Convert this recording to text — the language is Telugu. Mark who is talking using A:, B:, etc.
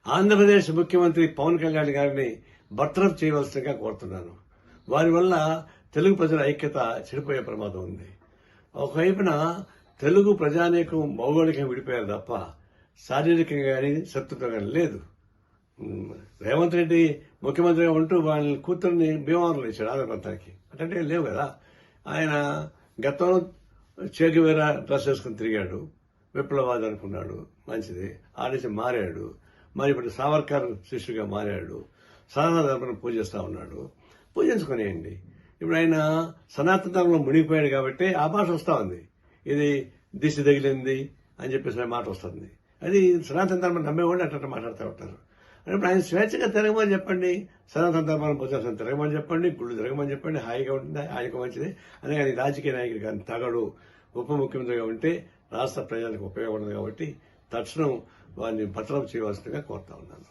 A: ఆంధ్రప్రదేశ్ ముఖ్యమంత్రి పవన్ కళ్యాణ్ గారిని బర్తరఫ్ చేయవలసిందిగా కోరుతున్నాను. వారి వల్ల తెలుగు ప్రజల ఐక్యత చెడిపోయే ప్రమాదం ఉంది. ఒకవైపున తెలుగు ప్రజానీకం భౌగోళికంగా విడిపోయారు తప్ప శారీరకంగా కానీ శత్రుత్వం కానీ లేదు. రేవంత్ రెడ్డి ముఖ్యమంత్రిగా ఉంటూ వాళ్ళ కూతుర్ని భీమవరంలో ఇచ్చాడు ఆంధ్ర ప్రాంతానికి. అంటే లేవు కదా. ఆయన గతంలో చేగువేరా డ్రెస్ వేసుకుని తిరిగాడు, విప్లవాది అనుకున్నాడు, మంచిది. ఆడేసి మారాడు. మరి ఇప్పుడు సావర్కర్ శిష్యుగా మారాడు. సనాతన ధర్మం పూజిస్తా ఉన్నాడు. పూజించుకునేయండి. ఇప్పుడు ఆయన సనాతన ధర్మంలో మునిగిపోయాడు కాబట్టి ఆ భాష వస్తా ఉంది. ఇది దిశ తగిలింది అని చెప్పేసి మాట వస్తుంది. అది సనాతన ధర్మం నమ్మేవాళ్ళు అట్లా మాట్లాడుతూ ఉంటారు. ఇప్పుడు ఆయన స్వేచ్ఛగా తిరగమని చెప్పండి, సనాతన ధర్మాన్ని పూజాల్సిన తిరగమని చెప్పండి, గుళ్ళు తిరగమని చెప్పండి, హాయిగా ఉంటుంది, ఆయనకు మంచిది. అనే కానీ రాజకీయ నాయకుడు కానీ తగడు ఉప ముఖ్యమంత్రిగా ఉంటే రాష్ట్ర ప్రజలకు ఉపయోగపడదు కాబట్టి తక్షణం వారిని బర్తరఫ్ చేయవలసిందిగా కోరుతా ఉన్నాను.